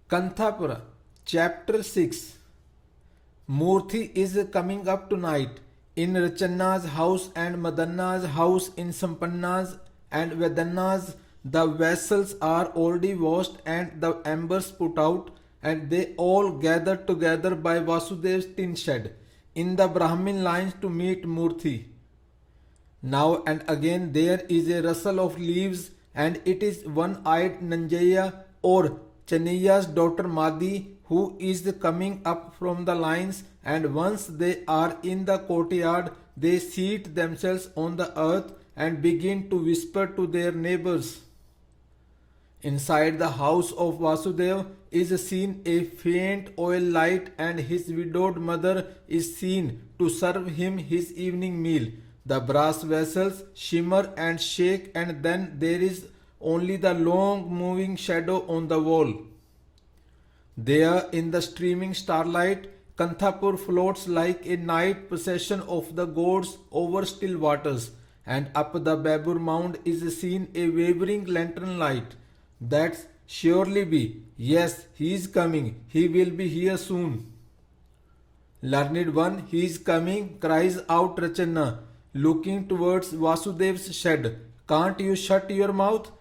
Kanthapura, Chapter 6. Murthy is coming up tonight in Rachanna's house and Madanna's house in Sampanna's and Vedanna's. The vessels are already washed and the embers put out, and they all gathered together by Vasudev's tin shed in the Brahmin lines to meet Murthy. Now and again there is a rustle of leaves, and it is one-eyed Nanjaya or Chennaiya's daughter Madi who is coming up from the lines, and once they are in the courtyard, they seat themselves on the earth and begin to whisper to their neighbors. Inside the house of Vasudev is seen a faint oil light, and his widowed mother is seen to serve him his evening meal. The brass vessels shimmer and shake, and then there is only the long moving shadow on the wall. There in the streaming starlight, Kanthapur floats like a night procession of the gods over still waters, and up the Babur mound is seen a wavering lantern light. That's surely be. Yes, he is coming. He will be here soon. Learned one, he is coming, cries out Rachanna, looking towards Vasudev's shed. Can't you shut your mouth?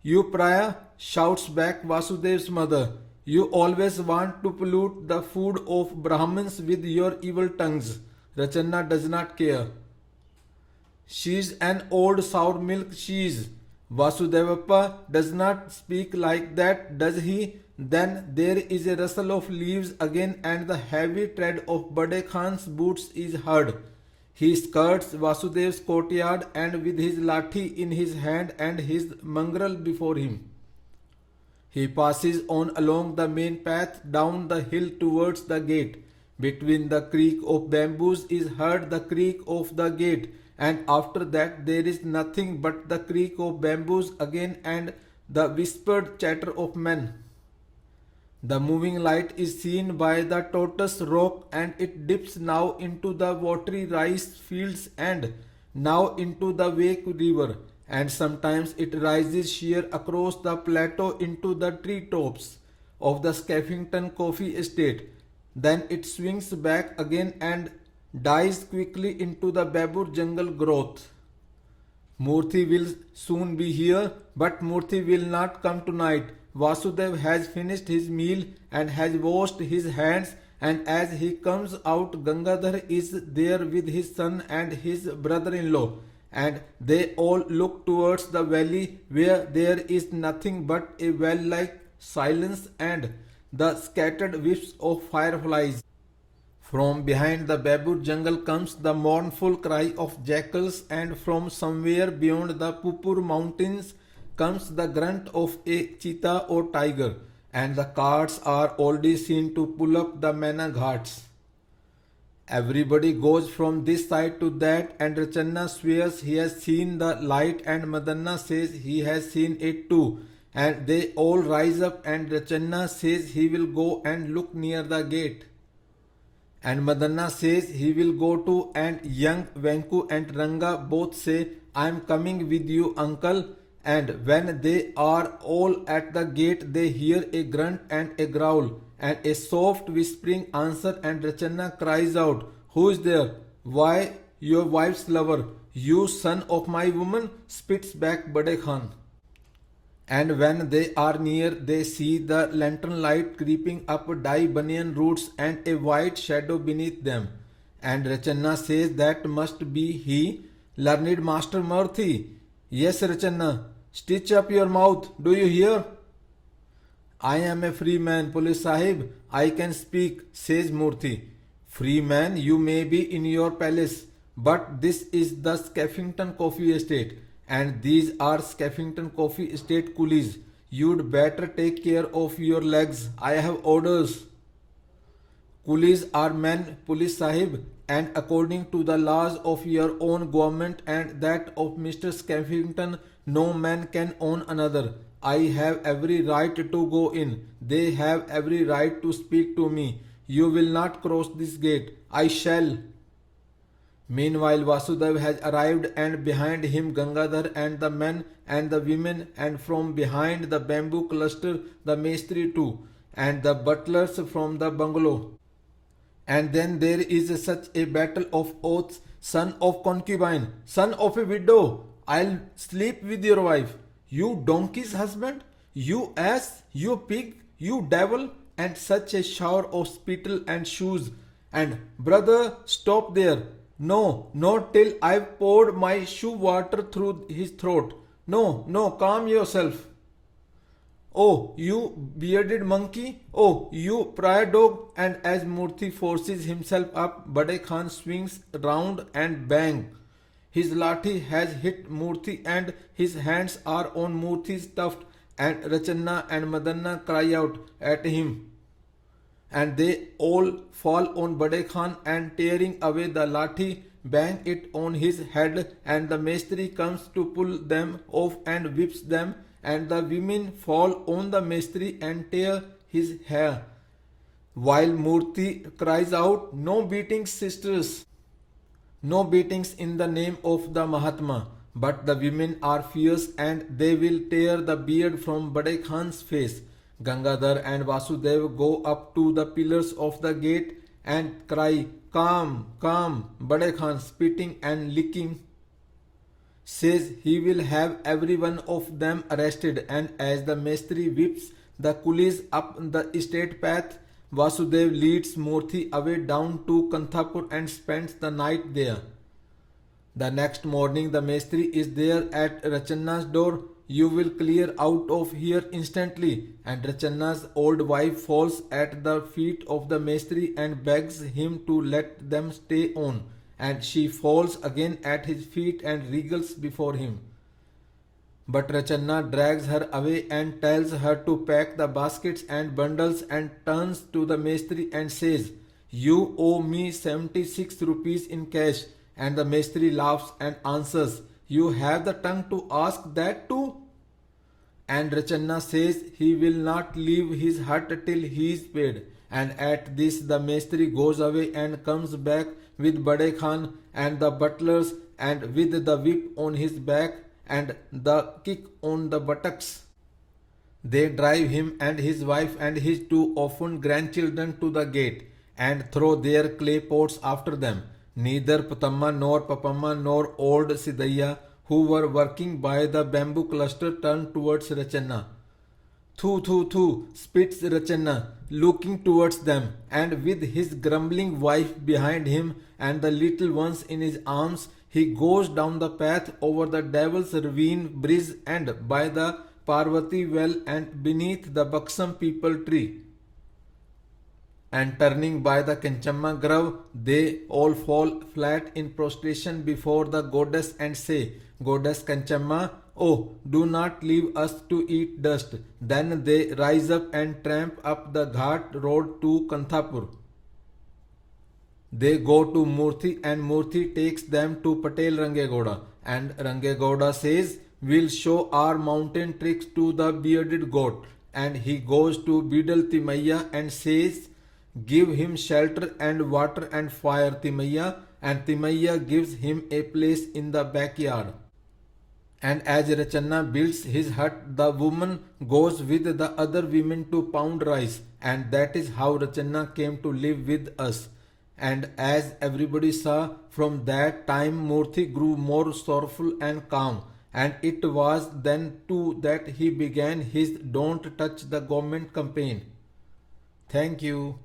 You pariah, shouts back Vasudev's mother. You always want to pollute the food of Brahmins with your evil tongues. Rachanna does not care. She's an old sour milk cheese. Vasudevappa does not speak like that, does he? Then there is a rustle of leaves again, and the heavy tread of Bade Khan's boots is heard. He skirts Vasudev's courtyard, and with his lathi in his hand and his mangrel before him, he passes on along the main path down the hill towards the gate. Between the creak of bamboos is heard the creak of the gate, and after that there is nothing but the creak of bamboos again and the whispered chatter of men. The moving light is seen by the tortoise rock, and it dips now into the watery rice fields and now into the Wake river, and sometimes it rises sheer across the plateau into the tree tops of the Skeffington coffee estate. Then it swings back again and dies quickly into the Babur jungle growth. Murthy will soon be here, but Murthy will not come tonight. Vasudev has finished his meal and has washed his hands, and as he comes out, Gangadhar is there with his son and his brother-in-law, and they all look towards the valley where there is nothing but a well-like silence and the scattered wisps of fireflies. From behind the Babur jungle comes the mournful cry of jackals, and from somewhere beyond the Pupur mountains comes the grunt of a cheetah or tiger, and the carts are already seen to pull up the Mena Ghats. Everybody goes from this side to that, and Rachanna swears he has seen the light, and Madanna says he has seen it too, and they all rise up, and Rachanna says he will go and look near the gate. And Madanna says he will go too, and young Venku and Ranga both say, I am coming with you, uncle. And when they are all at the gate, they hear a grunt and a growl and a soft whispering answer, and Rachanna cries out, Who is there? Why, your wife's lover, you son of my woman, spits back Bade Khan. And when they are near, they see the lantern light creeping up dai banyan roots and a white shadow beneath them. And Rachanna says that must be he, learned Master Murthy. Yes, Rachanna, stitch up your mouth, do you hear? I am a free man, Police Sahib, I can speak, says Murthy. Free man you may be in your palace, but this is the Skeffington Coffee Estate, and these are Skeffington Coffee Estate coolies. You'd better take care of your legs. I have orders. Coolies are men, Police Sahib, and according to the laws of your own government and that of Mr. Skeffington, no man can own another. I have every right to go in. They have every right to speak to me. You will not cross this gate. I shall. Meanwhile, Vasudev has arrived, and behind him Gangadhar and the men and the women, and from behind the bamboo cluster the Maestri too. and the butlers from the bungalow. And then there is such a battle of oaths, son of concubine, son of a widow, I'll sleep with your wife, you donkey's husband, you ass, you pig, you devil, and such a shower of spittle and shoes. And brother, stop there. No, not till I've poured my shoe water through his throat. No, no, calm yourself. Oh, you bearded monkey! Oh, you prior dog! And as Murthy forces himself up, Bade Khan swings round and bang! His lathi has hit Murthy and his hands are on Murthy's tuft, and Rachanna and Madanna cry out at him. And they all fall on Bade Khan and tearing away the lathi, bang it on his head, and the Mestri comes to pull them off and whips them, and the women fall on the Mestri and tear his hair. While Murthy cries out, no beatings, sisters, no beatings in the name of the Mahatma. But the women are fierce and they will tear the beard from Bade Khan's face. Gangadhar and Vasudev go up to the pillars of the gate and cry, calm, calm. Bade Khan, spitting and licking, says he will have every one of them arrested, and as the Mestri whips the coolies up the estate path, Vasudev leads Murthy away down to Kanthapura and spends the night there. The next morning the Mestri is there at Rachanna's door. You will clear out of here instantly. And Rachanna's old wife falls at the feet of the Mestri and begs him to let them stay on. And she falls again at his feet and wriggles before him. But Rachanna drags her away and tells her to pack the baskets and bundles, and turns to the Mestri and says, you owe me 76 rupees in cash. And the Mestri laughs and answers, you have the tongue to ask that too? And Rachanna says he will not leave his hut till he is paid. And at this the Mestri goes away and comes back with Bade Khan and the butlers, and with the whip on his back and the kick on the buttocks. They drive him and his wife and his two orphaned grandchildren to the gate, and throw their clay pots after them. Neither Patamma nor Papamma nor old Sidaya, who were working by the bamboo cluster, turned towards Rachanna. Thu, thu, thu, spits Rachanna, looking towards them, and with his grumbling wife behind him and the little ones in his arms, he goes down the path over the Devil's Ravine bridge and by the Parvati well and beneath the buxom peepal tree. And turning by the Kanchamma grove, they all fall flat in prostration before the goddess and say, Goddess Kanchamma, oh, do not leave us to eat dust. Then they rise up and tramp up the Ghat road to Kanthapur. They go to Murthy and Murthy takes them to Patel Rangegoda, and Rangegoda says, we'll show our mountain tricks to the bearded goat. And he goes to Bidal Timaya and says, give him shelter and water and fire, Timaya, and Timaya gives him a place in the backyard. And as Rachanna builds his hut, the woman goes with the other women to pound rice, and that is how Rachanna came to live with us. And as everybody saw, from that time Murthy grew more sorrowful and calm, and it was then too that he began his Don't Touch the Government campaign. Thank you.